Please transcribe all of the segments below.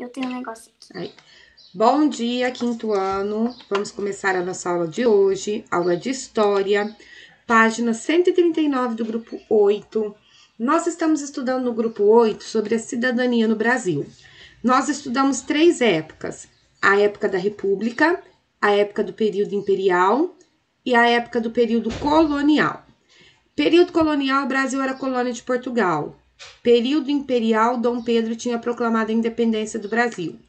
Eu tenho um negócio aqui. Aí. Bom dia, quinto ano. Vamos começar a nossa aula de hoje, aula de História, página 139 do grupo 8. Nós estamos estudando no grupo 8 sobre a cidadania no Brasil. Nós estudamos 3 épocas: a época da República, a época do período imperial e a época do período colonial. Período colonial, o Brasil era colônia de Portugal. Período imperial, Dom Pedro tinha proclamado a independência do Brasil.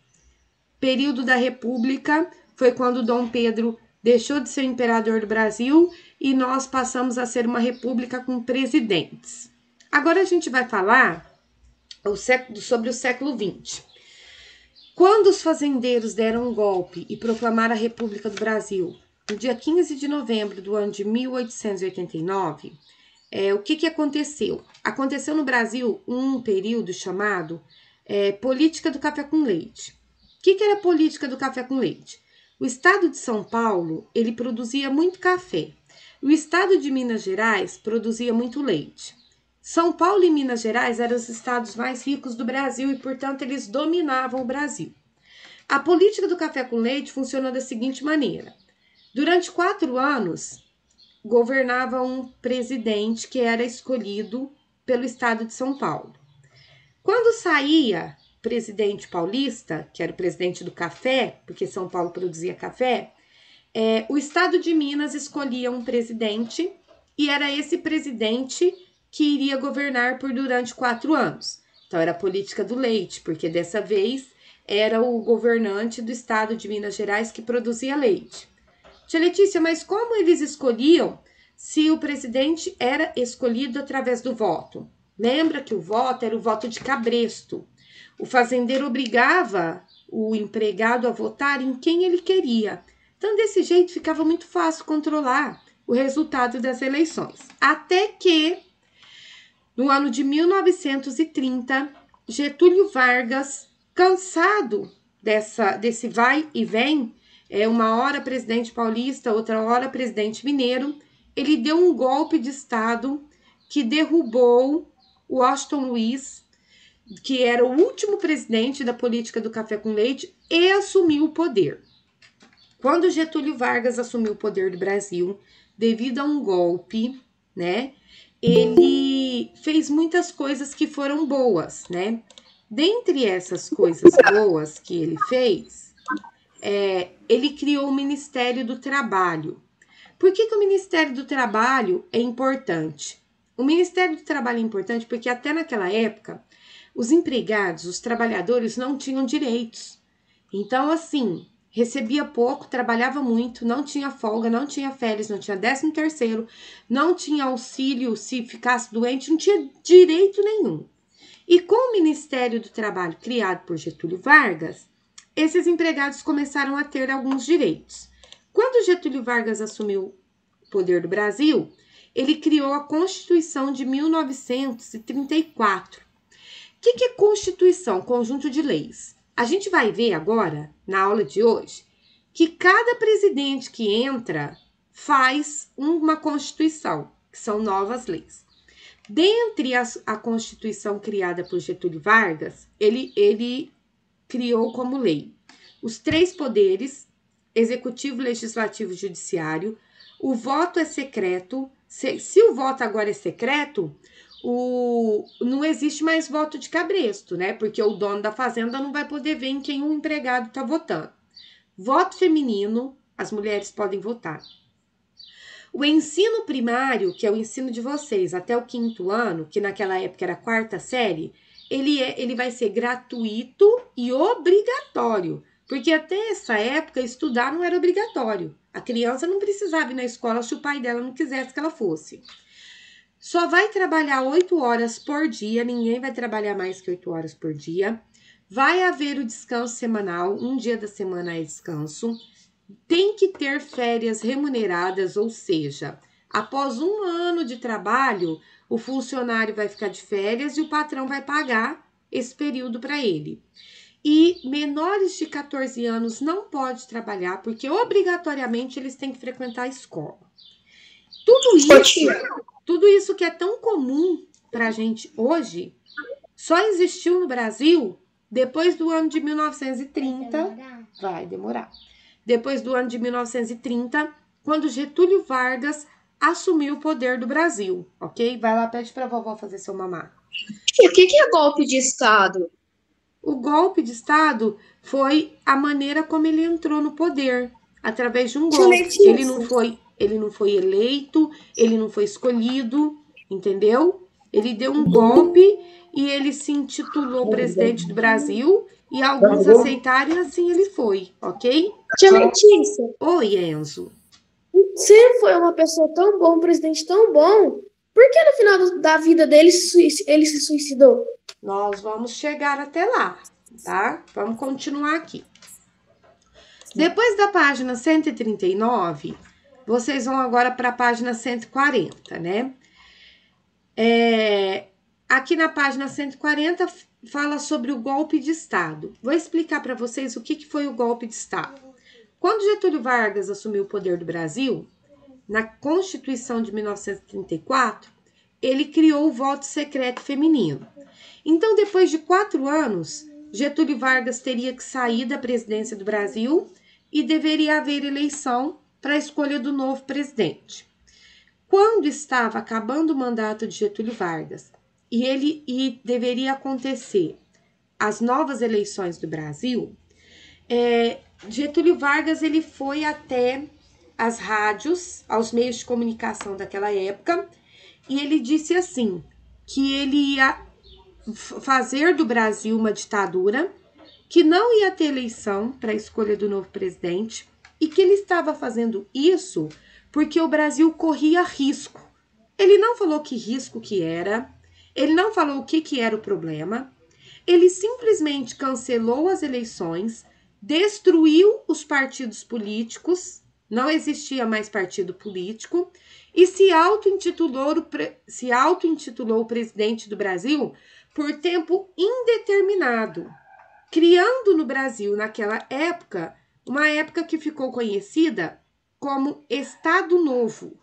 Período da República foi quando Dom Pedro deixou de ser imperador do Brasil e nós passamos a ser uma república com presidentes. Agora a gente vai falar sobre o século XX. Quando os fazendeiros deram um golpe e proclamaram a República do Brasil, no dia 15 de novembro do ano de 1889, o que aconteceu? Aconteceu no Brasil um período chamado política do café com leite. O que era a política do café com leite? O estado de São Paulo, ele produzia muito café. O estado de Minas Gerais produzia muito leite. São Paulo e Minas Gerais eram os estados mais ricos do Brasil e, portanto, eles dominavam o Brasil. A política do café com leite funcionou da seguinte maneira. Durante 4 anos, governava um presidente que era escolhido pelo estado de São Paulo. Quando saía presidente paulista, que era o presidente do café, porque São Paulo produzia café, o estado de Minas escolhia um presidente e era esse presidente que iria governar durante 4 anos. Então, era a política do leite, porque dessa vez era o governante do estado de Minas Gerais que produzia leite. Tia Letícia, mas como eles escolhiam se o presidente era escolhido através do voto? Lembra que o voto era o voto de cabresto. O fazendeiro obrigava o empregado a votar em quem ele queria. Então, desse jeito, ficava muito fácil controlar o resultado das eleições. Até que, no ano de 1930, Getúlio Vargas, cansado desse vai e vem, uma hora presidente paulista, outra hora presidente mineiro, ele deu um golpe de Estado que derrubou o Washington Luiz, que era o último presidente da política do café com leite, e assumiu o poder. Quando Getúlio Vargas assumiu o poder do Brasil, devido a um golpe, né, ele fez muitas coisas que foram boas, né? Dentre essas coisas boas que ele fez, ele criou o Ministério do Trabalho. Por que o Ministério do Trabalho é importante? O Ministério do Trabalho é importante porque até naquela época, os empregados, os trabalhadores não tinham direitos. Então, assim, recebia pouco, trabalhava muito, não tinha folga, não tinha férias, não tinha 13º, não tinha auxílio se ficasse doente, não tinha direito nenhum. E com o Ministério do Trabalho criado por Getúlio Vargas, esses empregados começaram a ter alguns direitos. Quando Getúlio Vargas assumiu o poder do Brasil, ele criou a Constituição de 1934. O que é Constituição? Conjunto de leis. A gente vai ver agora, na aula de hoje, que cada presidente que entra faz uma Constituição, que são novas leis. Dentre a Constituição criada por Getúlio Vargas, ele criou como lei os 3 poderes, executivo, legislativo e judiciário. O voto é secreto. Se o voto agora é secreto, não existe mais voto de cabresto, né? Porque o dono da fazenda não vai poder ver em quem o empregado está votando. Voto feminino, as mulheres podem votar. O ensino primário, que é o ensino de vocês até o 5º ano, que naquela época era a 4ª série, ele vai ser gratuito e obrigatório, porque até essa época estudar não era obrigatório. A criança não precisava ir na escola se o pai dela não quisesse que ela fosse. Só vai trabalhar 8 horas por dia, ninguém vai trabalhar mais que 8 horas por dia. Vai haver o descanso semanal, um dia da semana é descanso. Tem que ter férias remuneradas, ou seja, após 1 ano de trabalho, o funcionário vai ficar de férias e o patrão vai pagar esse período para ele. E menores de 14 anos não pode trabalhar, porque obrigatoriamente eles têm que frequentar a escola. Tudo isso que é tão comum para a gente hoje, só existiu no Brasil Depois do ano de 1930, vai demorar. Depois do ano de 1930, quando Getúlio Vargas assumiu o poder do Brasil, ok? Vai lá, pede pra vovó fazer seu mamá. E o que é golpe de Estado? O golpe de Estado foi a maneira como ele entrou no poder, através de um golpe. Somente isso. Ele não foi eleito, ele não foi escolhido, entendeu? Ele deu um golpe e ele se intitulou presidente do Brasil e alguns aceitaram e assim ele foi, ok? Tia Letícia, Oi, Enzo. se ele foi uma pessoa tão boa, um presidente tão bom, por que no final da vida dele ele se suicidou? Nós vamos chegar até lá, tá? Vamos continuar aqui. Depois da página 139, vocês vão agora para a página 140, né? Aqui na página 140 fala sobre o golpe de Estado. Vou explicar para vocês o que foi o golpe de Estado. Quando Getúlio Vargas assumiu o poder do Brasil, na Constituição de 1934, ele criou o voto secreto feminino. Então, depois de 4 anos, Getúlio Vargas teria que sair da presidência do Brasil e deveria haver eleição para a escolha do novo presidente. Quando estava acabando o mandato de Getúlio Vargas e deveria acontecer as novas eleições do Brasil, Getúlio Vargas ele foi até as rádios, aos meios de comunicação daquela época, e ele disse assim, que ele ia fazer do Brasil uma ditadura, que não ia ter eleição para a escolha do novo presidente e que ele estava fazendo isso porque o Brasil corria risco. Ele não falou que risco que era, ele não falou o que era o problema, ele simplesmente cancelou as eleições, destruiu os partidos políticos, não existia mais partido político, e se auto-intitulou o presidente do Brasil por tempo indeterminado, criando no Brasil, naquela época, uma época que ficou conhecida como Estado Novo.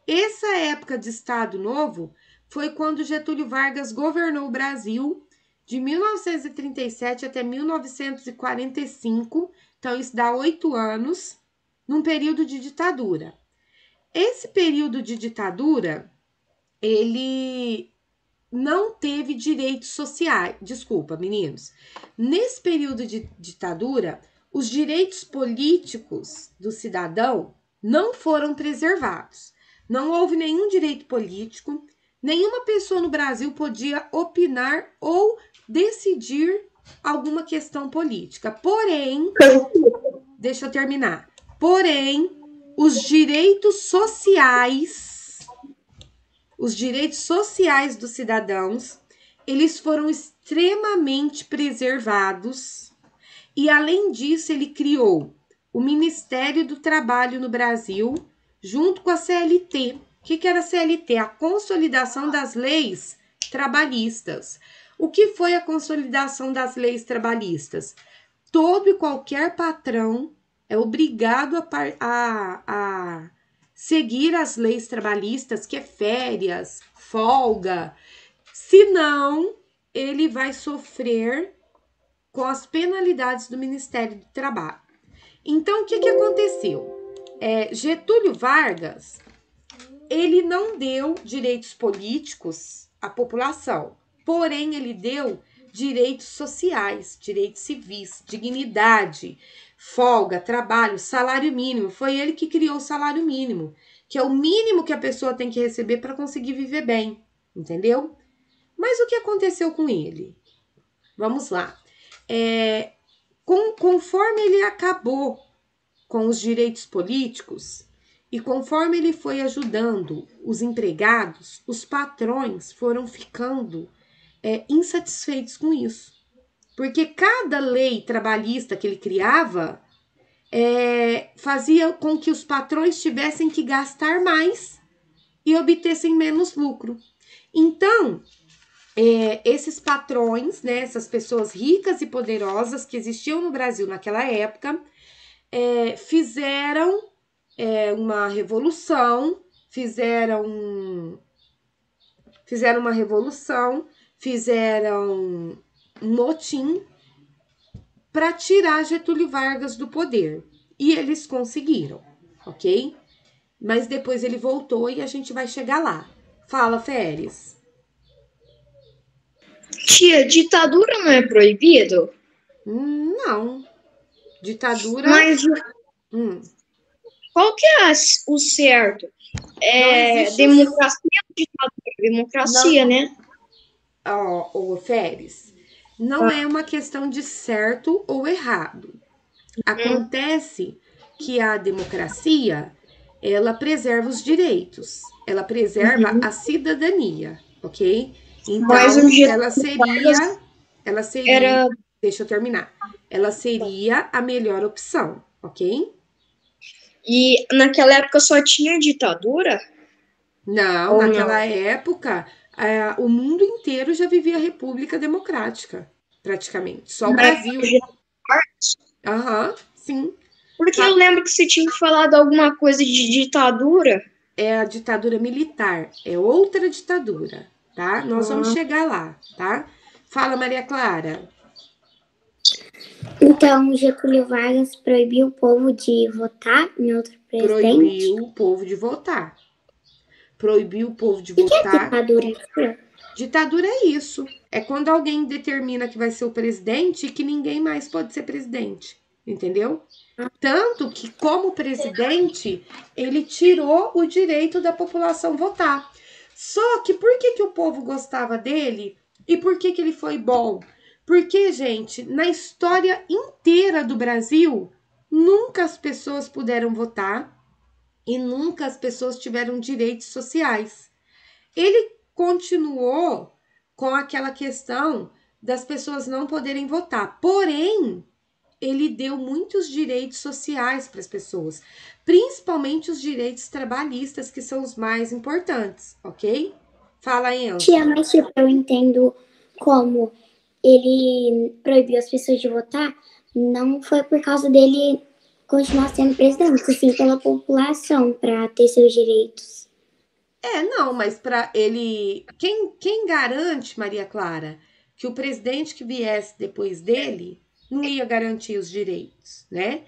Essa época de Estado Novo foi quando Getúlio Vargas governou o Brasil de 1937 até 1945, então isso dá 8 anos, num período de ditadura. Esse período de ditadura, ele não teve direitos sociais. Desculpa, meninos. Nesse período de ditadura, os direitos políticos do cidadão não foram preservados. Não houve nenhum direito político, nenhuma pessoa no Brasil podia opinar ou decidir alguma questão política. Porém, deixa eu terminar. Porém, os direitos sociais dos cidadãos, eles foram extremamente preservados e, além disso, ele criou o Ministério do Trabalho no Brasil, junto com a CLT. O que era a CLT? A Consolidação das Leis Trabalhistas. O que foi a consolidação das leis trabalhistas? Todo e qualquer patrão é obrigado a seguir as leis trabalhistas, que é férias, folga, senão ele vai sofrer com as penalidades do Ministério do Trabalho. Então, o que aconteceu? Getúlio Vargas, ele não deu direitos políticos à população, porém ele deu direitos sociais, direitos civis, dignidade, folga, trabalho, salário mínimo. Foi ele que criou o salário mínimo, que é o mínimo que a pessoa tem que receber para conseguir viver bem, entendeu? Mas o que aconteceu com ele? Vamos lá. Conforme ele acabou com os direitos políticos e conforme ele foi ajudando os empregados, os patrões foram ficando insatisfeitos com isso. Porque cada lei trabalhista que ele criava fazia com que os patrões tivessem que gastar mais e obtessem menos lucro. Então, esses patrões, né, essas pessoas ricas e poderosas que existiam no Brasil naquela época, fizeram uma revolução, fizeram um motim para tirar Getúlio Vargas do poder. E eles conseguiram, ok? Mas depois ele voltou e a gente vai chegar lá. Fala, Féris. Tia, ditadura não é proibido? Não. Ditadura. Mas Hum, qual que é o certo? não É existe. democracia ou ditadura? Democracia, né? Ó, Féris. Não é uma questão de certo ou errado. Acontece que a democracia, ela preserva os direitos, ela preserva a cidadania, ok? Mas o Então, Getúlio ela seria, era. deixa eu terminar, ela seria a melhor opção, ok? E naquela época só tinha ditadura? Não, Ou não? naquela época, o mundo inteiro já vivia república democrática, praticamente, só o Na época Brasil. de Vargas? Aham, sim. Porque eu Fa- lembro que você tinha falado alguma coisa de ditadura. É a ditadura militar, é outra ditadura, tá? Nós vamos Ah, chegar lá, tá? Fala, Maria Clara. Então, Getúlio Vargas proibiu o povo de votar em outro presidente? Proibiu o povo de votar. Proibiu o povo de O que é votar. ditadura? Ditadura é isso. É quando alguém determina que vai ser o presidente e que ninguém mais pode ser presidente. Entendeu? Tanto que, como presidente, ele tirou o direito da população votar. Só que por que o povo gostava dele e por que ele foi bom? Porque, gente, na história inteira do Brasil, nunca as pessoas puderam votar e nunca as pessoas tiveram direitos sociais. Ele continuou com aquela questão das pessoas não poderem votar. Porém, ele deu muitos direitos sociais para as pessoas, principalmente os direitos trabalhistas, que são os mais importantes, ok? Fala, Tia, Enzo. mas tipo, eu entendo como ele proibiu as pessoas de votar, não foi por causa dele continuar sendo presidente, sim pela população, para ter seus direitos. Não, mas para ele. Quem garante, Maria Clara, que o presidente que viesse depois dele não ia garantir os direitos, né?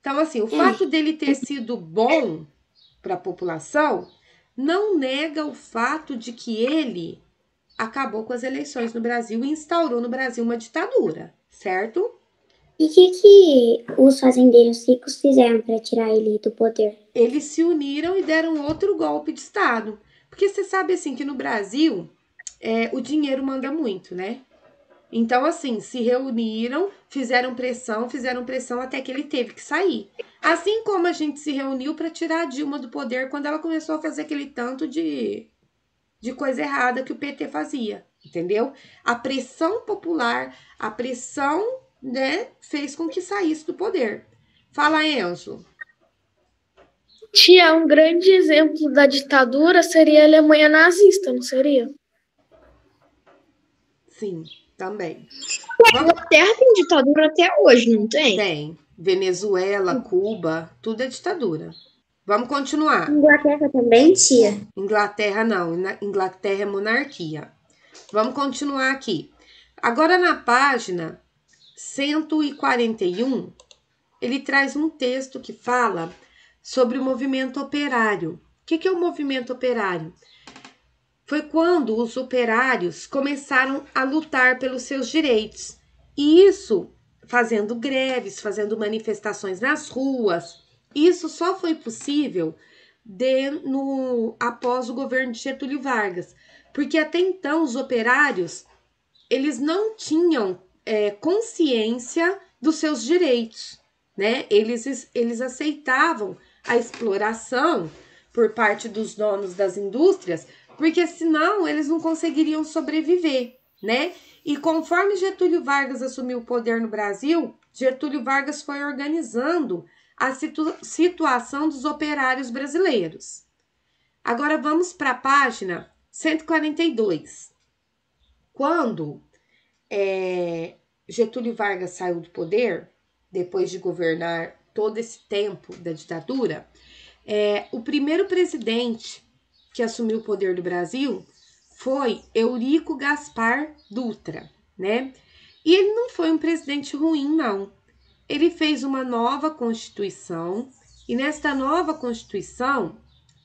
Então, assim, o fato dele ter sido bom para a população não nega o fato de que ele acabou com as eleições no Brasil e instaurou no Brasil uma ditadura, certo? E o que os fazendeiros ricos fizeram para tirar ele do poder? Eles se uniram e deram outro golpe de Estado. Porque você sabe assim que no Brasil o dinheiro manda muito, né? Então, assim, se reuniram, fizeram pressão até que ele teve que sair. Assim como a gente se reuniu para tirar a Dilma do poder quando ela começou a fazer aquele tanto de coisa errada que o PT fazia, entendeu? A pressão popular, a pressão, né, fez com que saísse do poder. Fala, Enzo. Tia, um grande exemplo da ditadura seria a Alemanha nazista, não seria? Sim, também. A Vamos... Inglaterra tem ditadura até hoje, não tem? Tem. Venezuela, Cuba, tudo é ditadura. Vamos continuar. Inglaterra também, tia? Inglaterra não, Inglaterra é monarquia. Vamos continuar aqui. Agora na página 141, ele traz um texto que fala sobre o movimento operário. O que é o movimento operário? Foi quando os operários começaram a lutar pelos seus direitos. E isso fazendo greves, fazendo manifestações nas ruas. Isso só foi possível após o governo de Getúlio Vargas, porque até então os operários eles não tinham consciência dos seus direitos, né? Eles aceitavam a exploração por parte dos donos das indústrias, porque senão eles não conseguiriam sobreviver, né? E conforme Getúlio Vargas assumiu o poder no Brasil, Getúlio Vargas foi organizando a situação dos operários brasileiros. Agora vamos para a página 142. Quando Getúlio Vargas saiu do poder, depois de governar todo esse tempo da ditadura, o primeiro presidente que assumiu o poder do Brasil foi Eurico Gaspar Dutra, né? E ele não foi um presidente ruim, não. Ele fez uma nova Constituição e nesta nova Constituição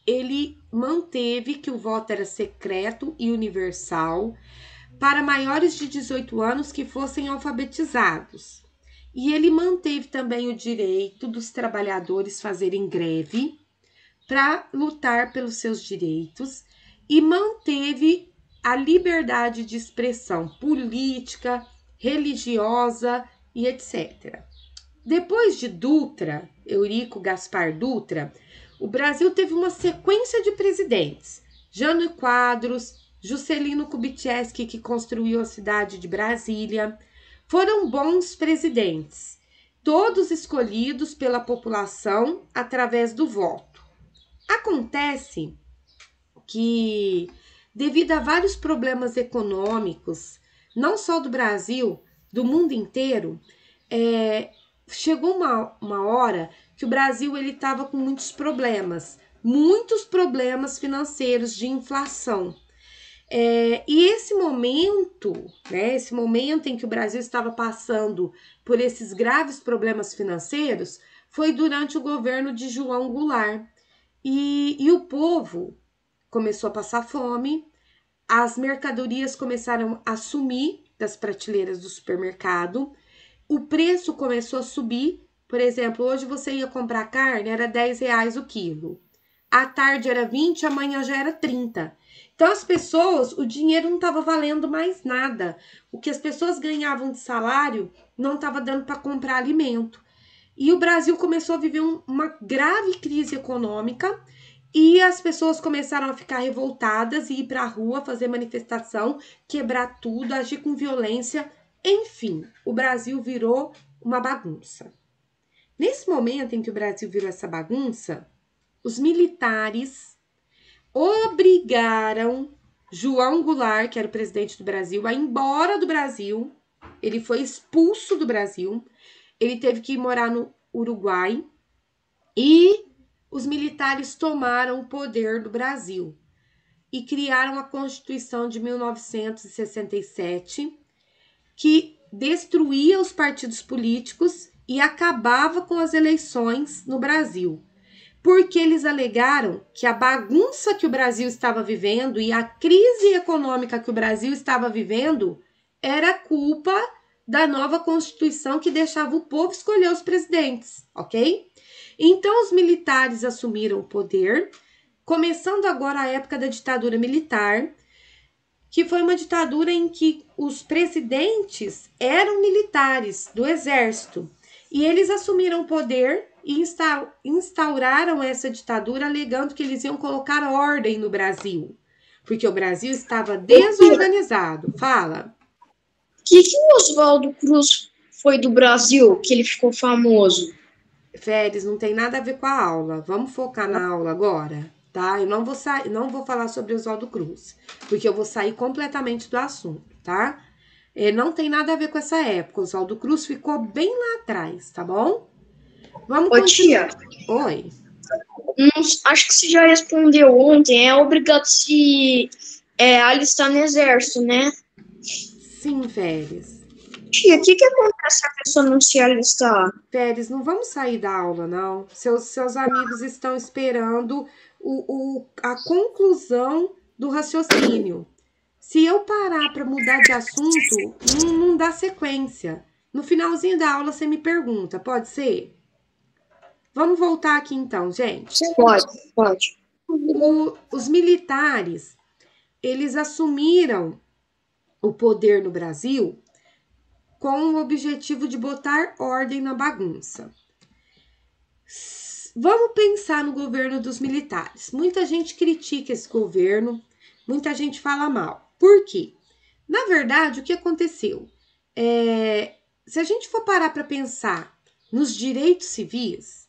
ele manteve que o voto era secreto e universal para maiores de 18 anos que fossem alfabetizados. E ele manteve também o direito dos trabalhadores fazerem greve para lutar pelos seus direitos e manteve a liberdade de expressão política, religiosa e etc. Depois de Dutra, Eurico Gaspar Dutra, o Brasil teve uma sequência de presidentes. Jânio Quadros, Juscelino Kubitschek, que construiu a cidade de Brasília. Foram bons presidentes, todos escolhidos pela população através do voto. Acontece que, devido a vários problemas econômicos, não só do Brasil, do mundo inteiro, chegou uma hora que o Brasil estava com muitos problemas financeiros de inflação. E esse momento em que o Brasil estava passando por esses graves problemas financeiros, foi durante o governo de João Goulart. E o povo começou a passar fome, as mercadorias começaram a sumir das prateleiras do supermercado, o preço começou a subir. Por exemplo, hoje você ia comprar carne, era R$10 o quilo. À tarde era 20, amanhã já era 30. Então, as pessoas, o dinheiro não estava valendo mais nada. O que as pessoas ganhavam de salário não estava dando para comprar alimento. E o Brasil começou a viver uma grave crise econômica e as pessoas começaram a ficar revoltadas e ir para a rua fazer manifestação, quebrar tudo, agir com violência. Enfim, o Brasil virou uma bagunça. Nesse momento em que o Brasil virou essa bagunça, os militares obrigaram João Goulart, que era o presidente do Brasil, a ir embora do Brasil. Ele foi expulso do Brasil. Ele teve que ir morar no Uruguai. E os militares tomaram o poder do Brasil e criaram a Constituição de 1967, que destruía os partidos políticos e acabava com as eleições no Brasil, porque eles alegaram que a bagunça que o Brasil estava vivendo e a crise econômica que o Brasil estava vivendo era culpa da nova Constituição que deixava o povo escolher os presidentes, ok? Então, os militares assumiram o poder, começando agora a época da ditadura militar, que foi uma ditadura em que os presidentes eram militares do exército. E eles assumiram o poder e instauraram essa ditadura, alegando que eles iam colocar ordem no Brasil, porque o Brasil estava desorganizado. Fala. Que o Oswaldo Cruz foi do Brasil, que ele ficou famoso? Férias, não tem nada a ver com a aula. Vamos focar na aula agora, tá? Eu não vou falar sobre Oswaldo Cruz, porque eu vou sair completamente do assunto, tá? Não tem nada a ver com essa época. Oswaldo Cruz ficou bem lá atrás, tá bom? Vamos continuar. Tia. Oi. Acho que você já respondeu ontem. É obrigado se alistar no exército, né? Sim, Férias. Tia, o que acontece se a pessoa não se alistar? Férias, não vamos sair da aula, não. Seus amigos estão esperando a conclusão do raciocínio. Se eu parar para mudar de assunto, não dá sequência. No finalzinho da aula você me pergunta, pode ser? Vamos voltar aqui então, gente. Pode. Os militares, eles assumiram o poder no Brasil com o objetivo de botar ordem na bagunça. Vamos pensar no governo dos militares. Muita gente critica esse governo, muita gente fala mal. Por quê? Na verdade, o que aconteceu? Se a gente for parar para pensar nos direitos civis,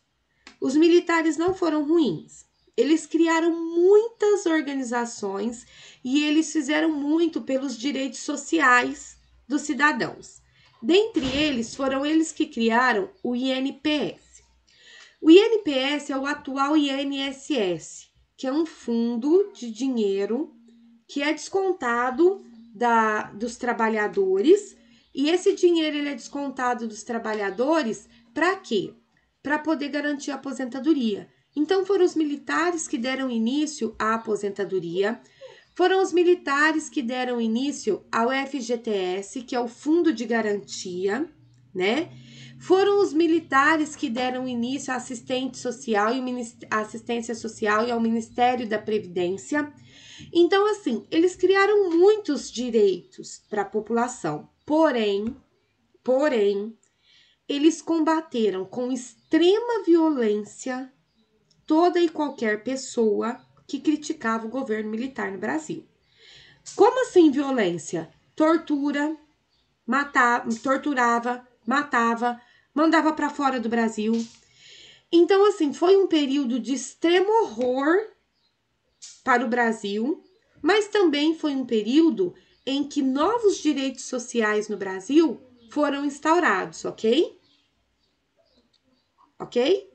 os militares não foram ruins. Eles criaram muitas organizações e eles fizeram muito pelos direitos sociais dos cidadãos. Dentre eles, foram eles que criaram o INPS. O INPS é o atual INSS, que é um fundo de dinheiro que é descontado dos trabalhadores E esse dinheiro ele é descontado dos trabalhadores para quê? Para poder garantir a aposentadoria. Então, foram os militares que deram início à aposentadoria, foram os militares que deram início ao FGTS, que é o Fundo de Garantia, né? Foram os militares que deram início à assistência social e ao Ministério da Previdência. Então, assim, eles criaram muitos direitos para a população. Porém, eles combateram com extrema violência toda e qualquer pessoa que criticava o governo militar no Brasil. Como assim violência? Torturava, matava, mandava para fora do Brasil. Então, assim, foi um período de extremo horror para o Brasil, mas também foi um período em que novos direitos sociais no Brasil foram instaurados, ok? Ok?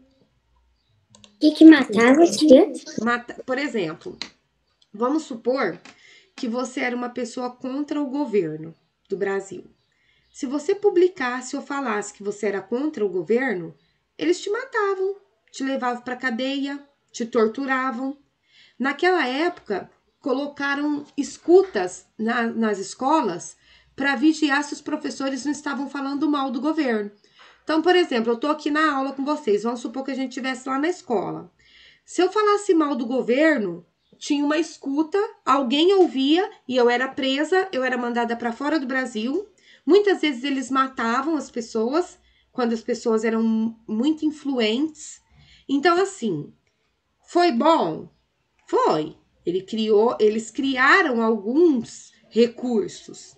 O que matava, tia? Por exemplo, vamos supor que você era uma pessoa contra o governo do Brasil. Se você publicasse ou falasse que você era contra o governo, eles te matavam, te levavam para cadeia, te torturavam. Naquela época, colocaram escutas nas escolas para vigiar se os professores não estavam falando mal do governo. Então, por exemplo, eu estou aqui na aula com vocês, vamos supor que a gente estivesse lá na escola. Se eu falasse mal do governo, tinha uma escuta, alguém ouvia e eu era presa, eu era mandada para fora do Brasil. Muitas vezes eles matavam as pessoas, quando as pessoas eram muito influentes. Então, assim, foi bom? Foi. Eles criaram alguns recursos,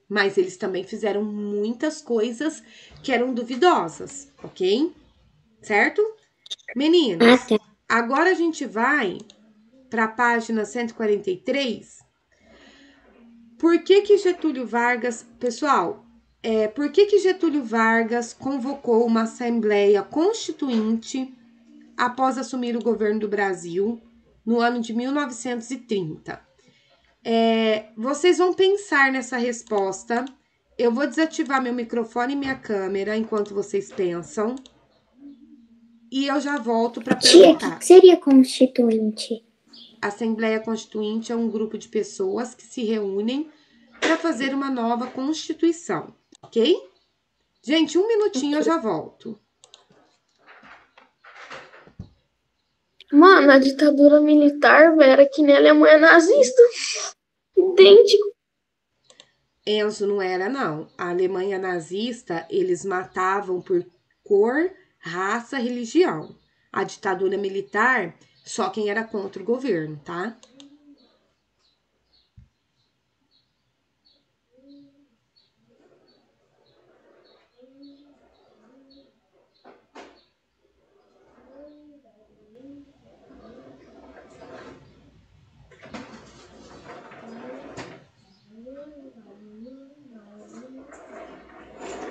mas eles também fizeram muitas coisas que eram duvidosas, ok? Certo? Meninas, agora a gente vai para a página 143. Por que Getúlio Vargas... Pessoal, por que Getúlio Vargas convocou uma Assembleia Constituinte após assumir o governo do Brasil no ano de 1930? Vocês vão pensar nessa resposta. Eu vou desativar meu microfone e minha câmera enquanto vocês pensam. E eu já volto para perguntar. Tia, o que seria constituinte? Assembleia Constituinte é um grupo de pessoas que se reúnem para fazer uma nova Constituição, ok? Gente, um minutinho eu já volto. Mano, a ditadura militar era que nem a Alemanha nazista. Idêntico. Enzo, não era, não. A Alemanha nazista, eles matavam por cor, raça, religião. A ditadura militar, só quem era contra o governo, tá?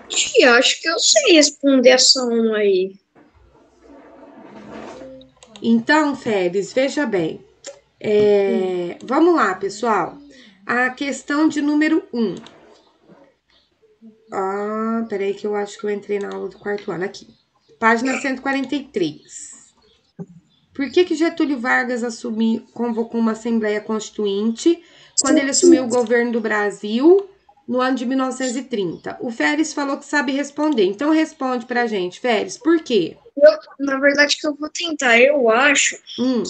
Tia, acho que eu sei responder essa uma aí. Então, Félix, veja bem. Vamos lá, pessoal. A questão de número 1. Peraí que eu acho que eu entrei na aula do quarto ano. Aqui. Página 143. Por que Getúlio Vargas convocou uma Assembleia Constituinte quando ele assumiu o governo do Brasil no ano de 1930? O Félix falou que sabe responder. Então, responde pra gente, Félix. Por quê? Na verdade, que eu vou tentar. Eu acho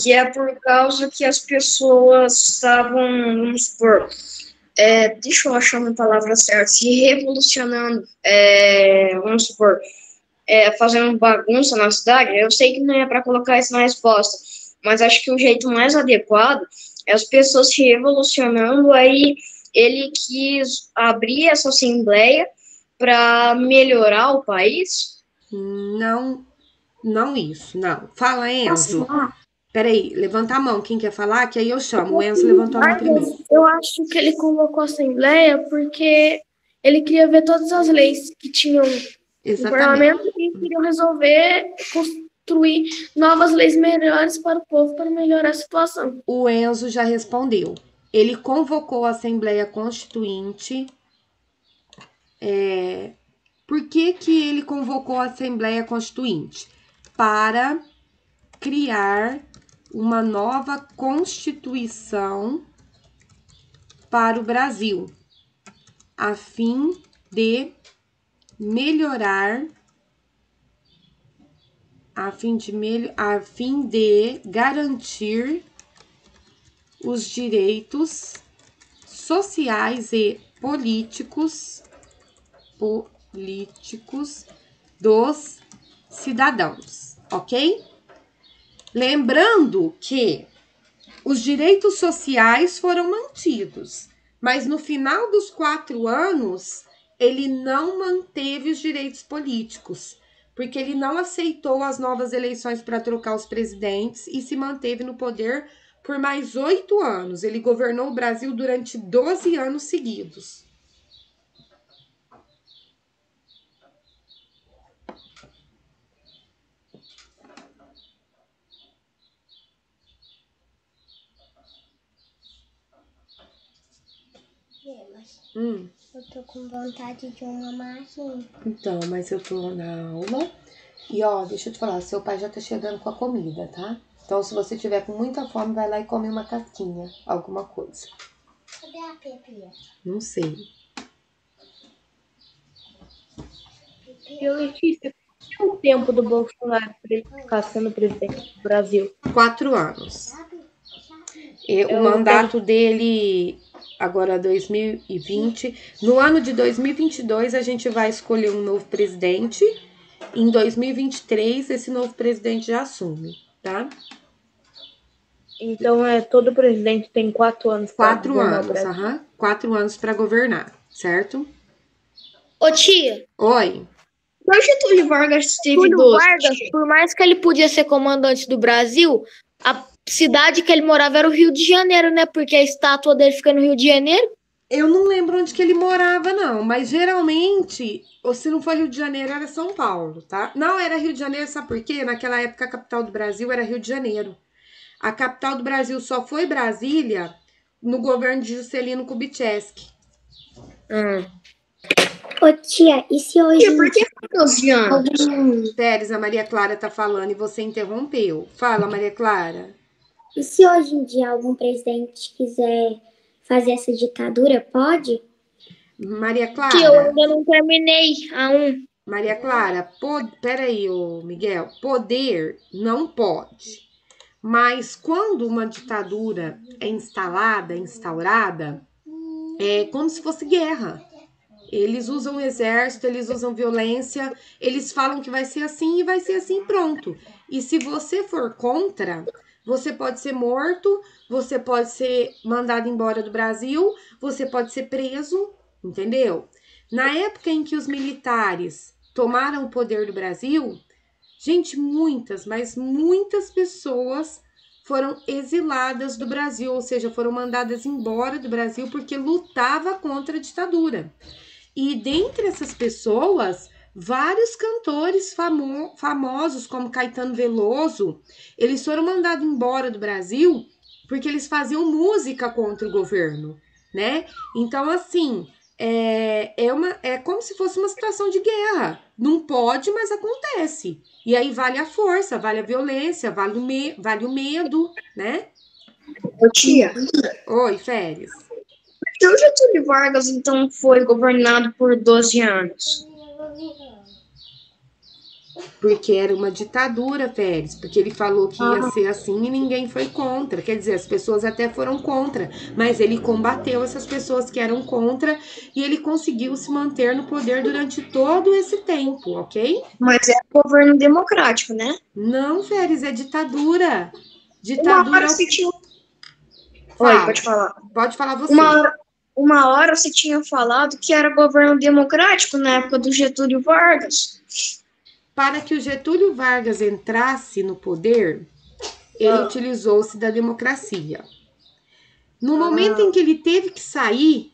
que é por causa que as pessoas estavam, vamos supor, deixa eu achar uma palavra certa, se revolucionando, vamos supor, fazendo bagunça na cidade. Eu sei que não é para colocar isso na resposta, mas acho que o jeito mais adequado é as pessoas se revolucionando. Aí ele quis abrir essa assembleia para melhorar o país. Não isso, não. Fala, Enzo. Peraí, levanta a mão quem quer falar, que aí eu chamo. O Enzo levantou a mão primeiro. Eu acho que ele convocou a Assembleia porque ele queria ver todas as leis que tinham no parlamento e queriam resolver, construir novas leis melhores para o povo, para melhorar a situação. O Enzo já respondeu. Ele convocou a Assembleia Constituinte Por que ele convocou a Assembleia Constituinte? Para criar uma nova Constituição para o Brasil, a fim de melhorar, a fim de garantir os direitos sociais e políticos dos cidadãos, ok? Lembrando que os direitos sociais foram mantidos, mas no final dos 4 anos, ele não manteve os direitos políticos, porque ele não aceitou as novas eleições para trocar os presidentes e se manteve no poder por mais 8 anos. Ele governou o Brasil durante 12 anos seguidos. Eu tô com vontade de uma marrinha. Então, mas eu tô na aula. E ó, deixa eu te falar, seu pai já tá chegando com a comida, tá? Então, se você tiver com muita fome, vai lá e come uma casquinha, alguma coisa. Cadê a Pepinha? Não sei. E Letícia, qual é o tempo do Bolsonaro para ele ficar sendo presidente do Brasil? 4 anos. E o mandato dele, agora 2020, no ano de 2022 a gente vai escolher um novo presidente. Em 2023 esse novo presidente já assume, tá? Então todo presidente tem 4 anos. 4 anos, 4 anos para governar, certo? Ô tia. Oi. O Getúlio Vargas teve 12. Vargas, por mais que ele podia ser comandante do Brasil, a cidade que ele morava era o Rio de Janeiro, né? Porque a estátua dele fica no Rio de Janeiro. Eu não lembro onde que ele morava, não. Mas geralmente, ou se não for Rio de Janeiro, era São Paulo, tá? Não, era Rio de Janeiro, sabe por quê? Naquela época, a capital do Brasil era Rio de Janeiro. A capital do Brasil só foi Brasília no governo de Juscelino Kubitschek. Ô tia, e se hoje... Tia, por que 12 anos? Pérez, a Maria Clara tá falando e você interrompeu. Fala, Maria Clara. E se hoje em dia algum presidente quiser fazer essa ditadura, pode? Maria Clara. Que eu ainda não terminei a 1. Maria Clara, peraí, ô Miguel. Poder não pode. Mas quando uma ditadura é instaurada, é como se fosse guerra. Eles usam o exército, eles usam violência, eles falam que vai ser assim e vai ser assim, pronto. E se você for contra, você pode ser morto, você pode ser mandado embora do Brasil, você pode ser preso, entendeu? Na época em que os militares tomaram o poder do Brasil, gente, mas muitas pessoas foram exiladas do Brasil, ou seja, foram mandadas embora do Brasil porque lutava contra a ditadura. E dentre essas pessoas, vários cantores famosos, como Caetano Veloso, eles foram mandados embora do Brasil porque eles faziam música contra o governo, né? Então, assim, é como se fosse uma situação de guerra. Não pode, mas acontece. E aí vale a força, vale a violência, vale o medo, né? Ô tia. Oi, Férias. Por que o Getúlio Vargas, então, foi governado por 12 anos? Porque era uma ditadura, Férez. Porque ele falou que ia ser assim e ninguém foi contra. Quer dizer, as pessoas até foram contra. Mas ele combateu essas pessoas que eram contra e ele conseguiu se manter no poder durante todo esse tempo, ok? Mas é governo democrático, né? Não, Férez, é ditadura. Ditadura... Oi, pode falar. Pode falar você. Uma hora você tinha falado que era governo democrático na época do Getúlio Vargas. Para que o Getúlio Vargas entrasse no poder, ele utilizou-se da democracia. No momento em que ele teve que sair,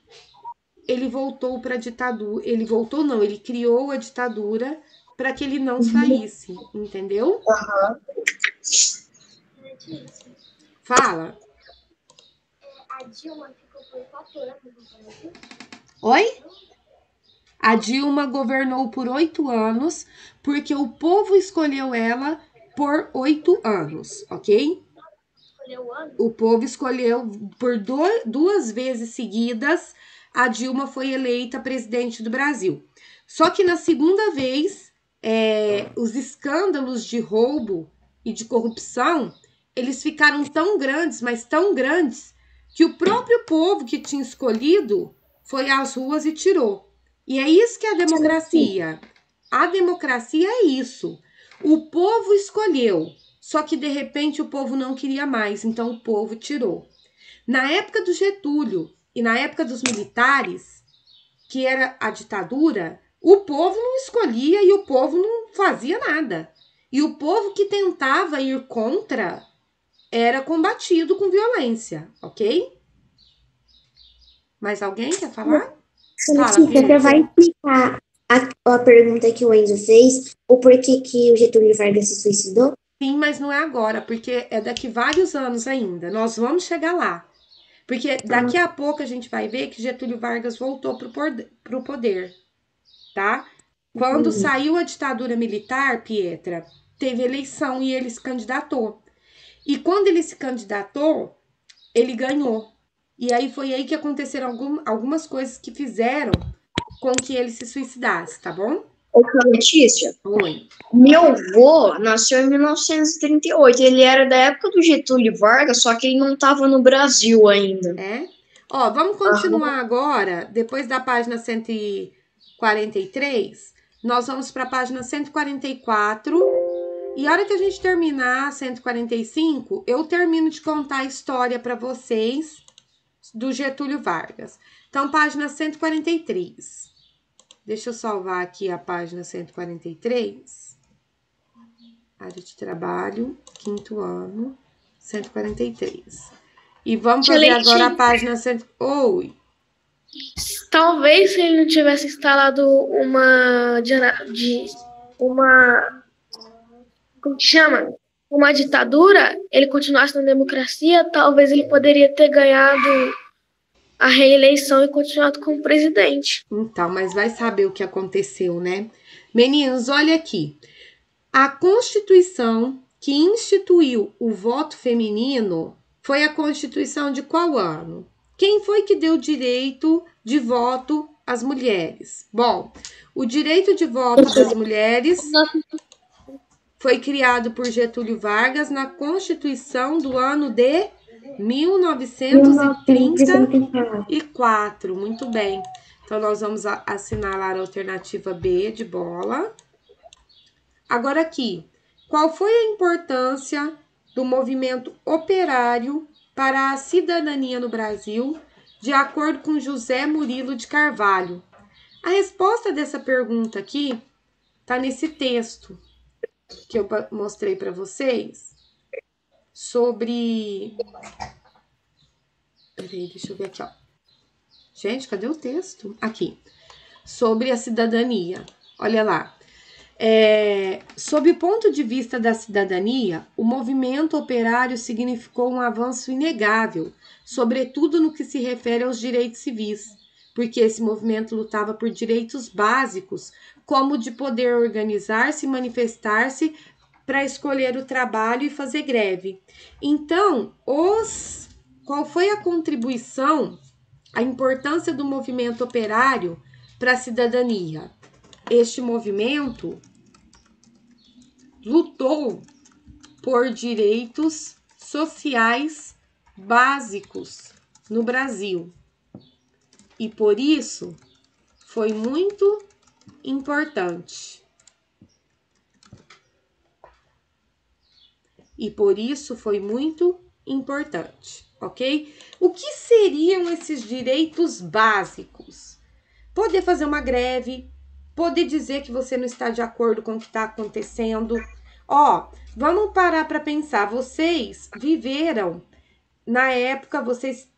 ele voltou para a ditadura. Ele criou a ditadura para que ele não saísse, entendeu? Fala. A Dilma ficou por 4 anos no Brasil? Oi? A Dilma governou por 8 anos, porque o povo escolheu ela por 8 anos, ok? O povo escolheu por 2 vezes seguidas, a Dilma foi eleita presidente do Brasil. Só que na segunda vez, os escândalos de roubo e de corrupção, eles ficaram tão grandes, mas tão grandes, que o próprio povo que tinha escolhido foi às ruas e tirou. E é isso que é a democracia. A democracia é isso. O povo escolheu, só que de repente o povo não queria mais, então o povo tirou. Na época do Getúlio e na época dos militares, que era a ditadura, o povo não escolhia e o povo não fazia nada. E o povo que tentava ir contra era combatido com violência, ok? Mais alguém quer falar? Fala, você vai explicar a pergunta que o Enzo fez, o porquê que o Getúlio Vargas se suicidou? Sim, mas não é agora, porque é daqui vários anos ainda. Nós vamos chegar lá. Porque daqui a pouco a gente vai ver que Getúlio Vargas voltou pro poder, tá? Quando saiu a ditadura militar, Pietra, teve eleição e ele se candidatou. E quando ele se candidatou, ele ganhou. E aí foi aí que aconteceram algumas coisas que fizeram com que ele se suicidasse, tá bom? Ô, Letícia. Oi. Meu avô nasceu em 1938. Ele era da época do Getúlio Vargas, só que ele não estava no Brasil ainda. É? Ó, vamos continuar agora, depois da página 143, nós vamos para a página 144. E a hora que a gente terminar 145, eu termino de contar a história para vocês do Getúlio Vargas. Então, página 143. Deixa eu salvar aqui a página 143. Área de trabalho, 5º ano, 143. E vamos fazer agora a página 100. Oi. Talvez se ele não tivesse instalado uma como que chama? Uma ditadura, ele continuasse na democracia, talvez ele poderia ter ganhado a reeleição e continuado como presidente. Então, mas vai saber o que aconteceu, né? Meninos, olha aqui. A Constituição que instituiu o voto feminino foi a Constituição de qual ano? Quem foi que deu direito de voto às mulheres? Bom, o direito de voto das mulheres foi criado por Getúlio Vargas na Constituição do ano de 1934. Muito bem. Então, nós vamos assinalar a alternativa B de bola. Agora aqui, qual foi a importância do movimento operário para a cidadania no Brasil, de acordo com José Murilo de Carvalho? A resposta dessa pergunta aqui está nesse texto que eu mostrei para vocês sobre... Peraí, deixa eu ver aqui, ó. Gente, cadê o texto? Aqui. Sobre a cidadania. Olha lá. Sob o ponto de vista da cidadania, o movimento operário significou um avanço inegável, sobretudo no que se refere aos direitos civis, porque esse movimento lutava por direitos básicos, como o de poder organizar-se e manifestar-se para escolher o trabalho e fazer greve. Então, qual foi a contribuição, a importância do movimento operário para a cidadania? Este movimento lutou por direitos sociais básicos no Brasil. E por isso foi muito importante. Ok? O que seriam esses direitos básicos? Poder fazer uma greve, poder dizer que você não está de acordo com o que está acontecendo. Vamos parar para pensar. Vocês viveram, na época, vocês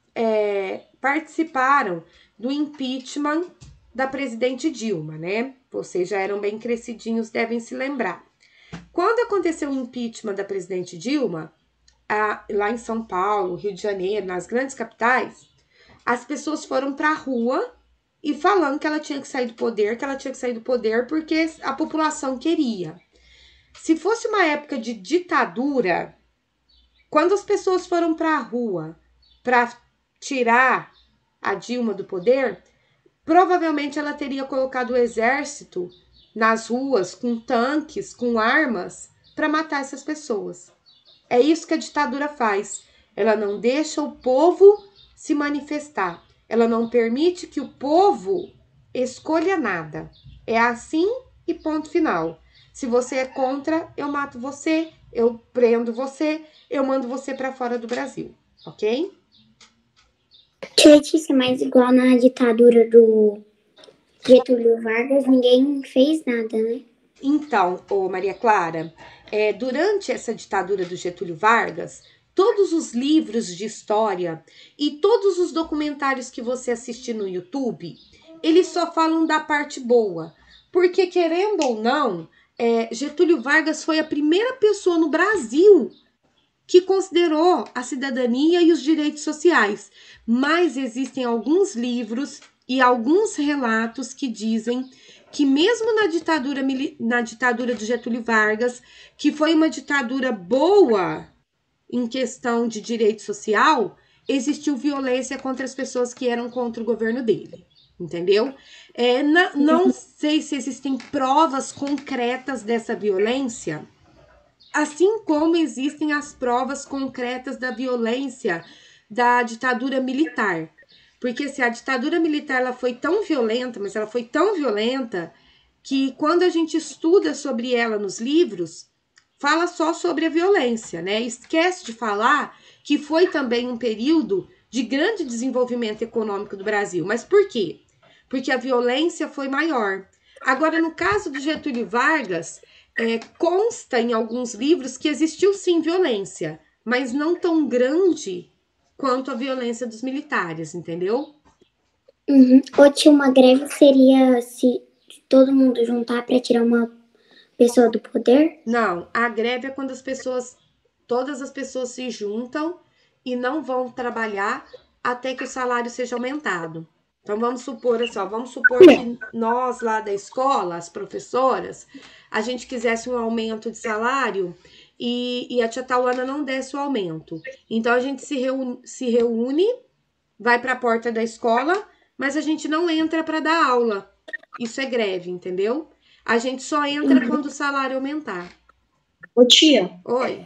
participaram do impeachment da presidente Dilma, né? Vocês já eram bem crescidinhos, devem se lembrar. Quando aconteceu o impeachment da presidente Dilma, lá em São Paulo, Rio de Janeiro, nas grandes capitais, as pessoas foram para a rua e falando que ela tinha que sair do poder, porque a população queria. Se fosse uma época de ditadura, quando as pessoas foram para a rua para tirar a Dilma do poder, provavelmente ela teria colocado o exército nas ruas com tanques, com armas, para matar essas pessoas. É isso que a ditadura faz. Ela não deixa o povo se manifestar. Ela não permite que o povo escolha nada. É assim e ponto final. Se você é contra, eu mato você, eu prendo você, eu mando você para fora do Brasil, ok? Letícia, mas igual na ditadura do Getúlio Vargas, ninguém fez nada, né? Então, Maria Clara, durante essa ditadura do Getúlio Vargas, todos os livros de história e todos os documentários que você assiste no YouTube, eles só falam da parte boa. Porque, querendo ou não, Getúlio Vargas foi a primeira pessoa no Brasil que considerou a cidadania e os direitos sociais. Mas existem alguns livros e alguns relatos que dizem que mesmo na ditadura do Getúlio Vargas, que foi uma ditadura boa em questão de direito social, existiu violência contra as pessoas que eram contra o governo dele, entendeu? Não sei se existem provas concretas dessa violência, assim como existem as provas concretas da violência da ditadura militar. Porque se a ditadura militar ela foi tão violenta, mas ela foi tão violenta que quando a gente estuda sobre ela nos livros, fala só sobre a violência, né? Esquece de falar que foi também um período de grande desenvolvimento econômico do Brasil. Mas por quê? Porque a violência foi maior. Agora, no caso do Getúlio Vargas, consta em alguns livros que existiu sim violência, mas não tão grande quanto a violência dos militares, entendeu? Ou tinha uma greve, seria se todo mundo juntar para tirar uma pessoa do poder? Não, a greve é quando todas as pessoas se juntam e não vão trabalhar até que o salário seja aumentado. Então vamos supor que nós lá da escola, as professoras, a gente quisesse um aumento de salário e a tia Tauana não desse o aumento. Então a gente se reúne, vai para a porta da escola, mas a gente não entra para dar aula. Isso é greve, entendeu? A gente só entra quando o salário aumentar. Ô tia. Oi.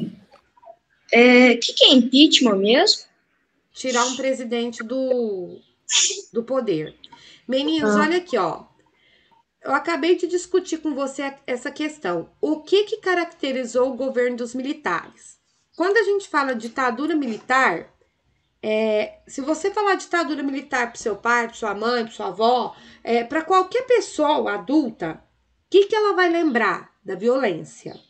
Que é impeachment mesmo? Tirar um presidente do poder. Meninos, olha aqui, ó. Eu acabei de discutir com você essa questão. O que caracterizou o governo dos militares? Quando a gente fala ditadura militar, se você falar ditadura militar para seu pai, para sua mãe, para sua avó, para qualquer pessoa adulta, o que ela vai lembrar? Da violência.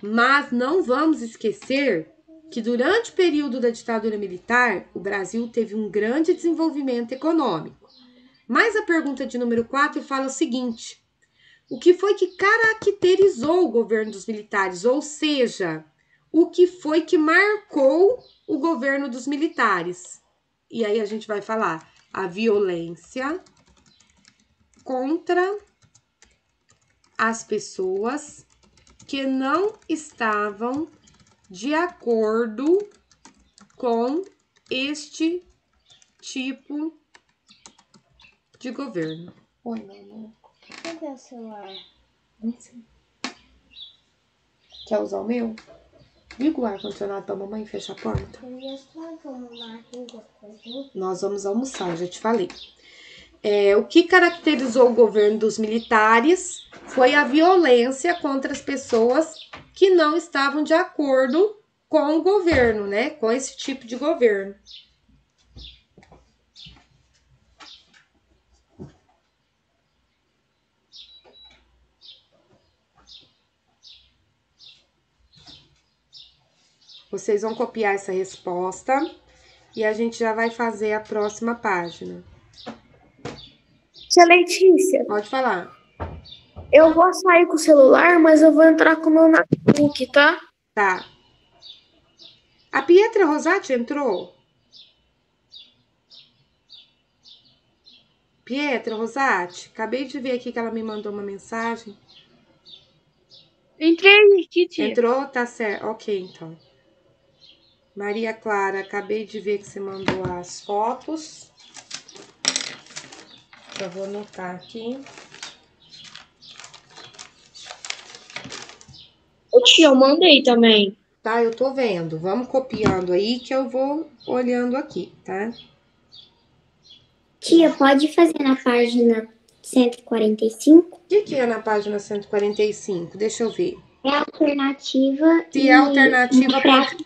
Mas não vamos esquecer que durante o período da ditadura militar, o Brasil teve um grande desenvolvimento econômico. Mas a pergunta de número 4 fala o seguinte: o que foi que caracterizou o governo dos militares? Ou seja, o que foi que marcou o governo dos militares? E aí a gente vai falar a violência contra as pessoas que não estavam de acordo com este tipo de governo. Oi, mamãe. Cadê o celular? Não sei. Quer usar o meu? Liga o ar-condicionado pra mamãe e fecha a porta. Nós vamos almoçar, já te falei. O que caracterizou o governo dos militares foi a violência contra as pessoas que não estavam de acordo com o governo, né? Com esse tipo de governo. Vocês vão copiar essa resposta e a gente já vai fazer a próxima página. Tia Letícia. Pode falar. Eu vou sair com o celular, mas eu vou entrar com o meu notebook, tá? Tá. A Pietra Rosati entrou? Pietra Rosati, acabei de ver aqui que ela me mandou uma mensagem. Entrei aqui, tia. Entrou? Tá certo. Ok, então. Maria Clara, acabei de ver que você mandou as fotos. Já vou anotar aqui. Ô, tia, eu mandei também. Tá, eu tô vendo. Vamos copiando aí que eu vou olhando aqui, tá? Tia, pode fazer na página 145? O que é na página 145? Deixa eu ver. É a alternativa. Se é alternativa, pode...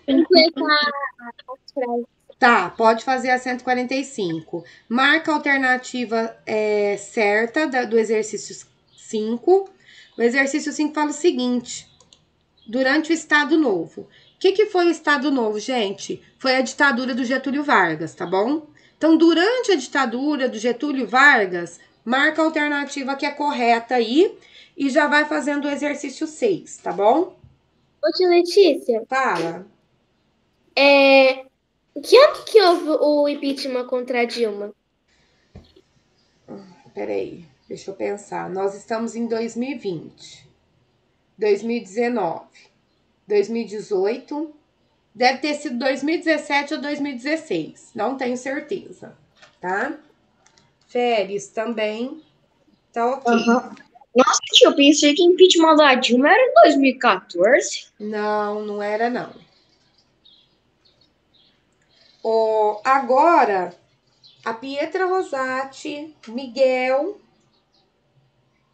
Tá, pode fazer a 145. Marca a alternativa certa do exercício 5. O exercício 5 fala o seguinte. Durante o Estado Novo. O que foi o Estado Novo, gente? Foi a ditadura do Getúlio Vargas, tá bom? Então, durante a ditadura do Getúlio Vargas, marca a alternativa que é correta aí e já vai fazendo o exercício 6, tá bom? Ô, tia Letícia. Fala. Que ano que houve o impeachment contra a Dilma? Peraí, deixa eu pensar. Nós estamos em 2020, 2019, 2018... Deve ter sido 2017 ou 2016. Não tenho certeza, tá? Férias também. Tá ok. Nossa, tia, eu pensei que impeachment da Dilma era em 2014. Não era não. Agora, a Pietra Rosati, Miguel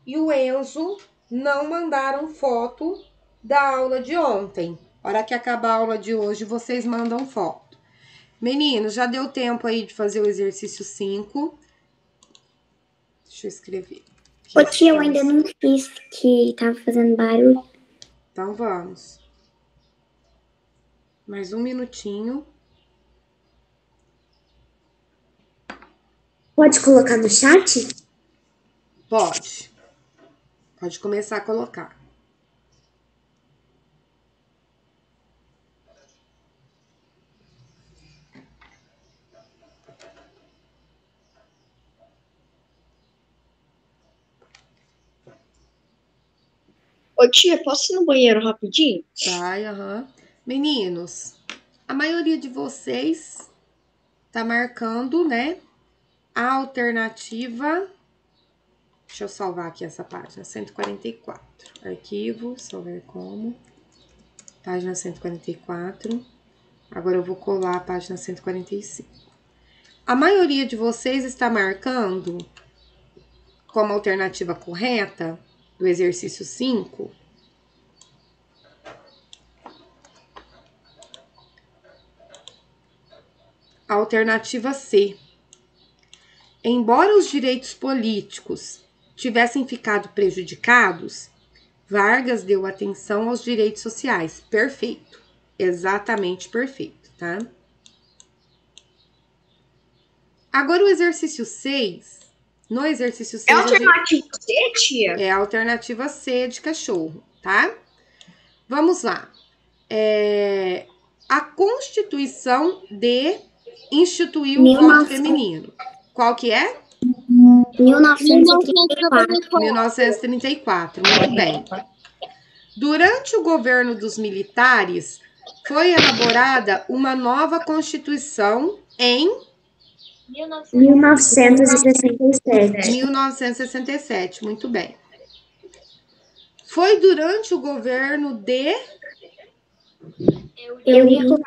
e o Enzo não mandaram foto da aula de ontem. Hora que acabar a aula de hoje, vocês mandam foto. Meninos, já deu tempo aí de fazer o exercício 5. Deixa eu escrever. Ô, tia, eu ainda não fiz, que tava fazendo barulho. Então, vamos. Mais um minutinho. Pode colocar no chat? Pode. Pode começar a colocar. Ô, tia, posso ir no banheiro rapidinho? Vai, aham. Meninos, a maioria de vocês tá marcando, né? A alternativa. Deixa eu salvar aqui essa página. 144. Arquivo, salvar como. Página 144. Agora eu vou colar a página 145. A maioria de vocês está marcando como alternativa correta do exercício 5 a alternativa C. Embora os direitos políticos tivessem ficado prejudicados, Vargas deu atenção aos direitos sociais. Perfeito. Exatamente perfeito, tá? Agora o exercício 6. No exercício 6... É a alternativa C, tia? É a alternativa C de cachorro, tá? Vamos lá. A Constituição instituiu o voto feminino. Qual que é? 1934. 1934, muito bem. Durante o governo dos militares, foi elaborada uma nova Constituição em 1967. 1967, muito bem. Foi durante o governo de Eurico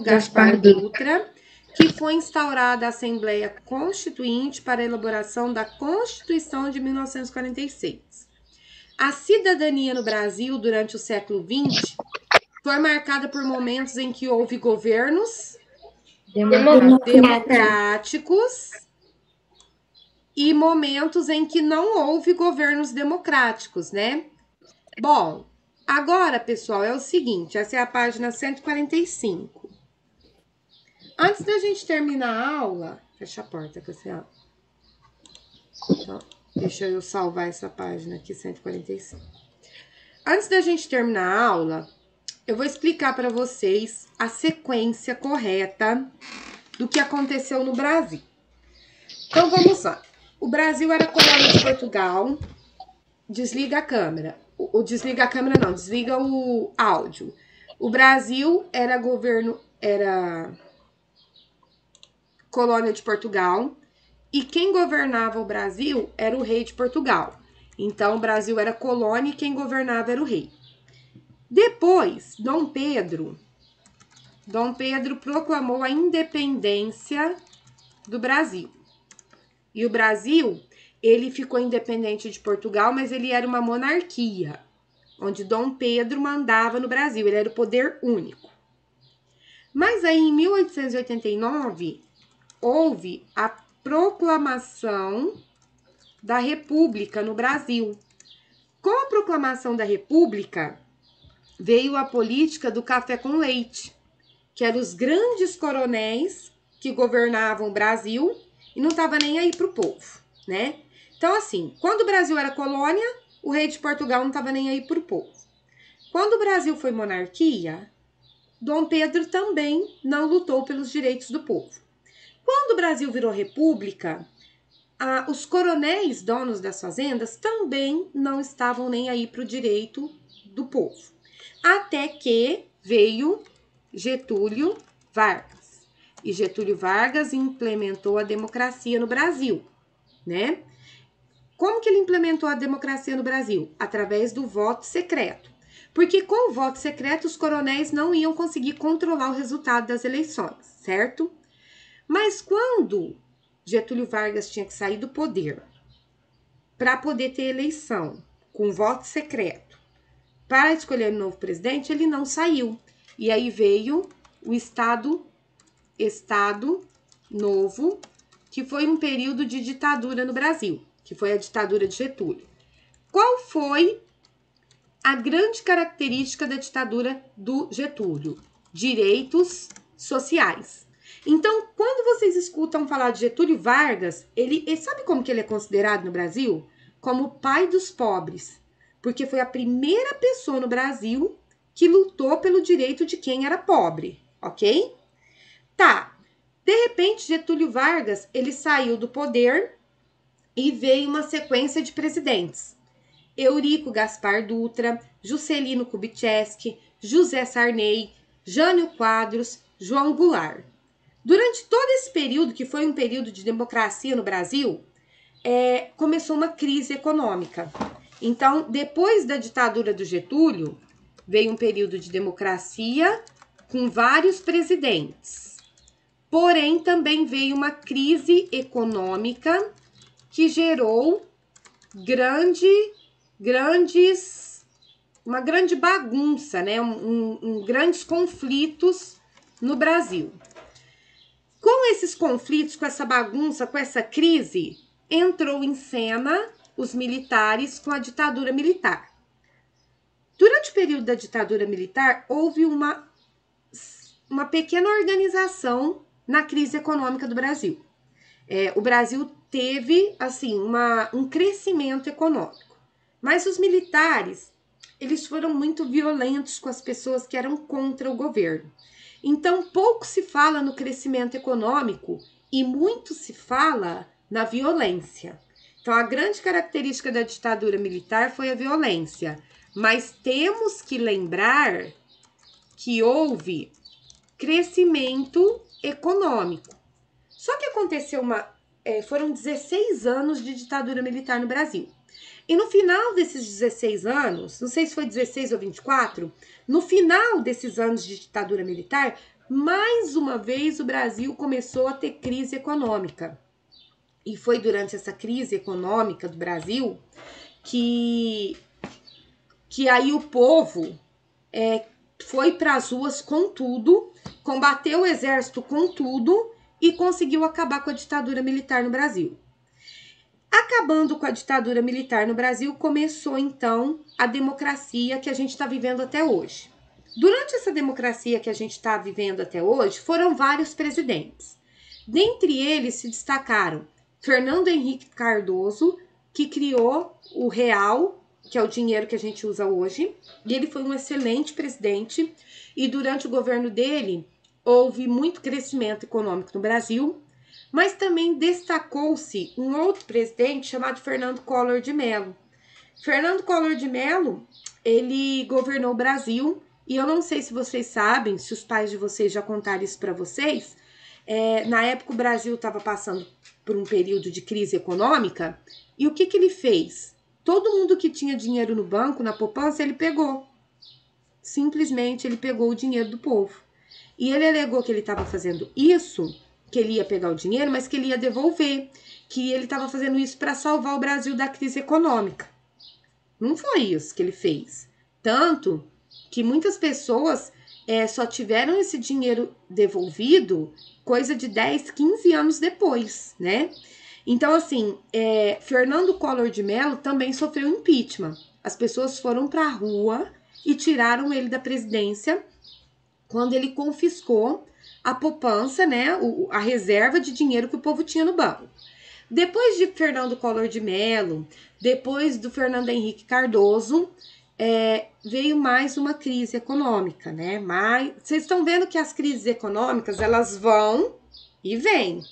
Gaspar Dutra que foi instaurada a Assembleia Constituinte para a elaboração da Constituição de 1946. A cidadania no Brasil durante o século XX foi marcada por momentos em que houve governos democráticos e momentos em que não houve governos democráticos, né? Bom, agora, pessoal, é o seguinte, essa é a página 145. Antes da gente terminar a aula, fecha a porta, Cassiano. Então, deixa eu salvar essa página aqui, 145. Antes da gente terminar a aula, eu vou explicar para vocês a sequência correta do que aconteceu no Brasil, Então, vamos lá. O Brasil era colônia de Portugal. Desliga a câmera. Desliga a câmera não, desliga o áudio. O Brasil era colônia de Portugal. E quem governava o Brasil era o rei de Portugal. Então, o Brasil era colônia e quem governava era o rei. Depois, Dom Pedro proclamou a independência do Brasil. E o Brasil, ele ficou independente de Portugal, mas ele era uma monarquia, onde Dom Pedro mandava no Brasil, ele era o poder único. Mas aí, em 1889, houve a proclamação da República no Brasil. Com a proclamação da República, veio a política do café com leite, que eram os grandes coronéis que governavam o Brasil e não estava nem aí para o povo, né? Então, assim, quando o Brasil era colônia, o rei de Portugal não estava nem aí para o povo. Quando o Brasil foi monarquia, Dom Pedro também não lutou pelos direitos do povo. Quando o Brasil virou república, os coronéis donos das fazendas também não estavam nem aí para o direito do povo. Até que veio Getúlio Vargas. E Getúlio Vargas implementou a democracia no Brasil, né? Como que ele implementou a democracia no Brasil? Através do voto secreto. Porque com o voto secreto, os coronéis não iam conseguir controlar o resultado das eleições, certo? Mas quando Getúlio Vargas tinha que sair do poder para poder ter eleição com voto secreto para escolher um novo presidente, ele não saiu. E aí veio o Estado Novo, que foi um período de ditadura no Brasil, que foi a ditadura de Getúlio. Qual foi a grande característica da ditadura do Getúlio? Direitos sociais. Então, quando vocês escutam falar de Getúlio Vargas, ele sabe como que ele é considerado no Brasil? Como o pai dos pobres, porque foi a primeira pessoa no Brasil que lutou pelo direito de quem era pobre, ok? Tá, de repente Getúlio Vargas, ele saiu do poder e veio uma sequência de presidentes. Eurico Gaspar Dutra, Juscelino Kubitschek, José Sarney, Jânio Quadros, João Goulart. Durante todo esse período, que foi um período de democracia no Brasil, começou uma crise econômica. Então, depois da ditadura do Getúlio, veio um período de democracia com vários presidentes. Porém, também veio uma crise econômica que gerou uma grande bagunça, né? Grandes conflitos no Brasil. Com esses conflitos, com essa bagunça, com essa crise, entrou em cena os militares com a ditadura militar. Durante o período da ditadura militar, houve uma pequena organização na crise econômica do Brasil. O Brasil teve, assim, um crescimento econômico. Mas os militares, eles foram muito violentos com as pessoas que eram contra o governo. Então, pouco se fala no crescimento econômico e muito se fala na violência. Então, a grande característica da ditadura militar foi a violência. Mas temos que lembrar que houve crescimento econômico. Só que aconteceu foram 16 anos de ditadura militar no Brasil. E no final desses 16 anos, não sei se foi 16 ou 24, no final desses anos de ditadura militar, mais uma vez o Brasil começou a ter crise econômica. E foi durante essa crise econômica do Brasil que aí o povo foi para as ruas com tudo, combateu o exército com tudo e conseguiu acabar com a ditadura militar no Brasil. Acabando com a ditadura militar no Brasil, começou então a democracia que a gente está vivendo até hoje. Durante essa democracia que a gente está vivendo até hoje, foram vários presidentes. Dentre eles se destacaram Fernando Henrique Cardoso, que criou o real, que é o dinheiro que a gente usa hoje, e ele foi um excelente presidente, e durante o governo dele houve muito crescimento econômico no Brasil, Mas também destacou-se um outro presidente chamado Fernando Collor de Mello. Fernando Collor de Mello, ele governou o Brasil, e eu não sei se vocês sabem, se os pais de vocês já contaram isso para vocês, na época o Brasil estava passando por um período de crise econômica, e o que ele fez? Todo mundo que tinha dinheiro no banco, na poupança, ele pegou. Simplesmente ele pegou o dinheiro do povo. E ele alegou que ele estava fazendo isso, que ele ia pegar o dinheiro, mas que ele ia devolver, que ele estava fazendo isso para salvar o Brasil da crise econômica. Não foi isso que ele fez. Tanto que muitas pessoas só tiveram esse dinheiro devolvido coisa de 10, 15 anos depois, né? Então, assim, Fernando Collor de Mello também sofreu impeachment. As pessoas foram para a rua e tiraram ele da presidência quando ele confiscou a poupança, né? A reserva de dinheiro que o povo tinha no banco. Depois de Fernando Collor de Mello, depois do Fernando Henrique Cardoso, veio mais uma crise econômica, né? Mas vocês estão vendo que as crises econômicas, elas vão e vêm.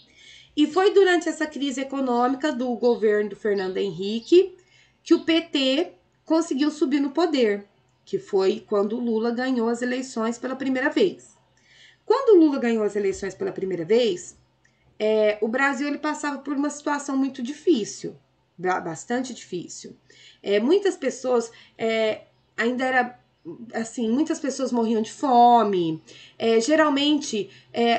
E foi durante essa crise econômica do governo do Fernando Henrique que o PT conseguiu subir no poder, que foi quando o Lula ganhou as eleições pela primeira vez. Quando o Lula ganhou as eleições pela primeira vez, o Brasil ele passava por uma situação muito difícil, bastante difícil. Muitas pessoas, ainda era assim, muitas pessoas morriam de fome. Geralmente,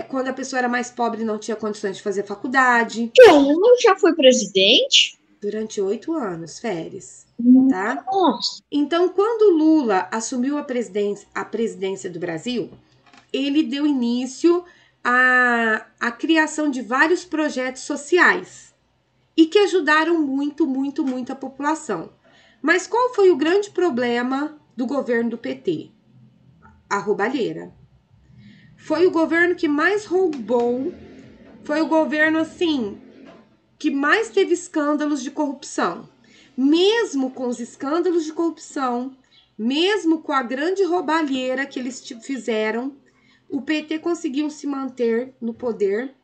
quando a pessoa era mais pobre, não tinha condições de fazer faculdade. O Lula já foi presidente? Durante 8 anos, Férez. Tá? Nossa. Então, quando o Lula assumiu a presidência do Brasil, ele deu início à criação de vários projetos sociais e que ajudaram muito, muito, muito a população. Mas qual foi o grande problema do governo do PT? A roubalheira. Foi o governo que mais roubou, foi o governo, assim, que mais teve escândalos de corrupção. Mesmo com os escândalos de corrupção, mesmo com a grande roubalheira que eles fizeram, o PT conseguiu se manter no poder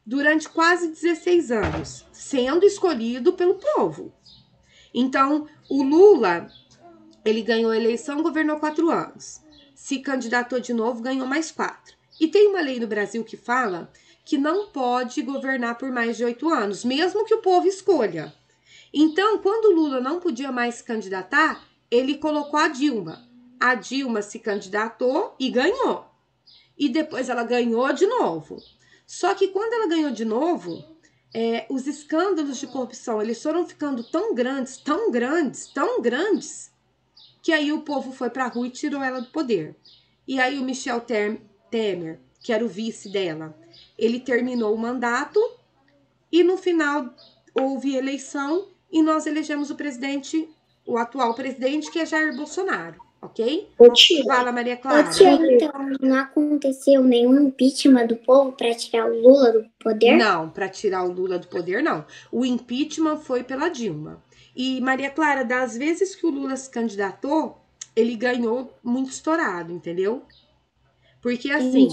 durante quase 16 anos, sendo escolhido pelo povo. Então, o Lula, ele ganhou a eleição, governou 4 anos. Se candidatou de novo, ganhou mais 4. E tem uma lei no Brasil que fala que não pode governar por mais de 8 anos, mesmo que o povo escolha. Então, quando o Lula não podia mais se candidatar, ele colocou a Dilma. A Dilma se candidatou e ganhou. E depois ela ganhou de novo. Só que quando ela ganhou de novo, os escândalos de corrupção, eles foram ficando tão grandes, tão grandes, tão grandes, que aí o povo foi pra rua e tirou ela do poder. E aí o Michel Temer, que era o vice dela, ele terminou o mandato e no final houve eleição e nós elegemos o atual presidente, que é Jair Bolsonaro, ok? Fala, Maria Clara. Então, não aconteceu nenhum impeachment do povo para tirar o Lula do poder? Não, para tirar o Lula do poder, não. O impeachment foi pela Dilma. E, Maria Clara, das vezes que o Lula se candidatou, ele ganhou muito estourado, entendeu? Porque, assim,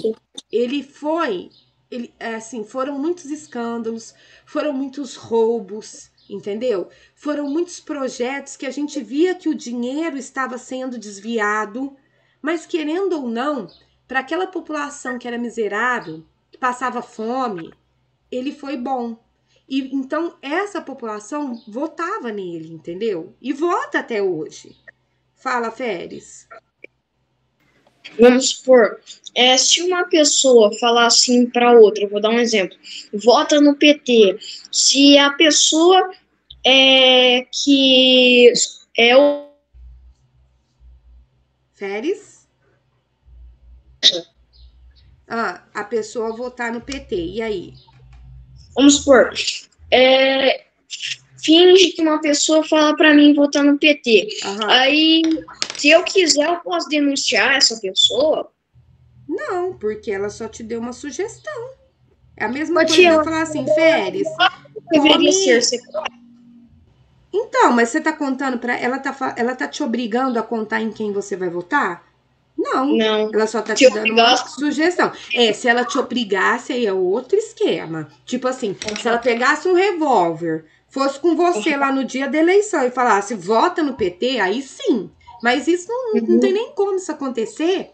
foram muitos escândalos, foram muitos roubos, entendeu? Foram muitos projetos que a gente via que o dinheiro estava sendo desviado, mas querendo ou não, para aquela população que era miserável, que passava fome, ele foi bom. E então essa população votava nele, entendeu? E vota até hoje. Fala, Férez. Vamos supor, se uma pessoa falar assim para outra, eu vou dar um exemplo, vota no PT, se a pessoa que é o... Férez? A pessoa votar no PT, e aí? Vamos supor, finge que uma pessoa fala para mim votar no PT. Uhum. Aí, se eu quiser, eu posso denunciar essa pessoa? Não, porque ela só te deu uma sugestão. É a mesma coisa que eu falar assim, Férez. Deveria ser separado. Então, mas você tá contando para ela tá te obrigando a contar em quem você vai votar? Não, ela só tá te dando uma sugestão. Se ela te obrigasse, aí é outro esquema. Tipo assim, se ela pegasse um revólver, fosse com você lá no dia da eleição e falasse, vota no PT, aí sim. Mas isso não tem nem como isso acontecer,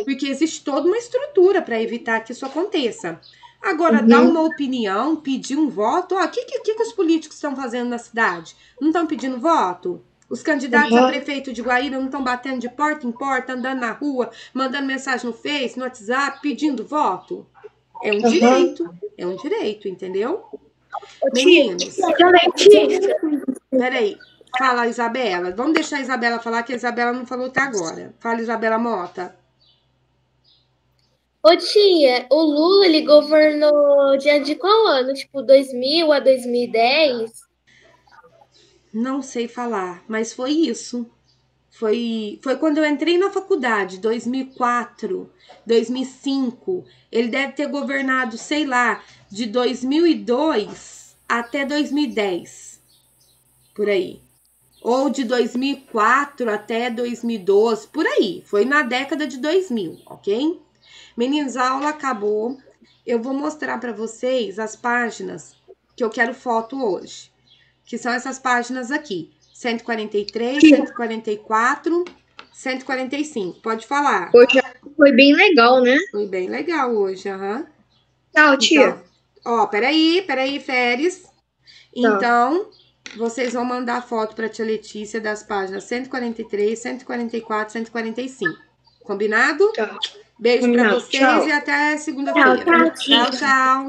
porque existe toda uma estrutura para evitar que isso aconteça. Agora, dar uma opinião, pedir um voto, o que os políticos estão fazendo na cidade? Não estão pedindo voto? Os candidatos a prefeito de Guaíra não estão batendo de porta em porta, andando na rua, mandando mensagem no Face, no WhatsApp, pedindo voto? É um direito, entendeu? Meninos, peraí, fala, Isabela. Vamos deixar a Isabela falar, que a Isabela não falou até agora. Fala, Isabela Mota. Ô tia, o Lula, ele governou de qual ano? Tipo, 2000 a 2010? Não sei falar, mas foi isso. Foi quando eu entrei na faculdade, 2004, 2005. Ele deve ter governado, sei lá, de 2002 até 2010. Por aí. Ou de 2004 até 2012, por aí. Foi na década de 2000, ok? Meninos, a aula acabou. Eu vou mostrar para vocês as páginas que eu quero foto hoje. Que são essas páginas aqui. 143, 144, 145. Pode falar. Hoje foi bem legal, né? Foi bem legal hoje, Tchau, tia. Ó, peraí, Férez. Então, vocês vão mandar foto pra tia Letícia das páginas 143, 144, 145. Combinado? Tá. Beijo pra vocês e até segunda-feira. Tchau, tia. Tchau.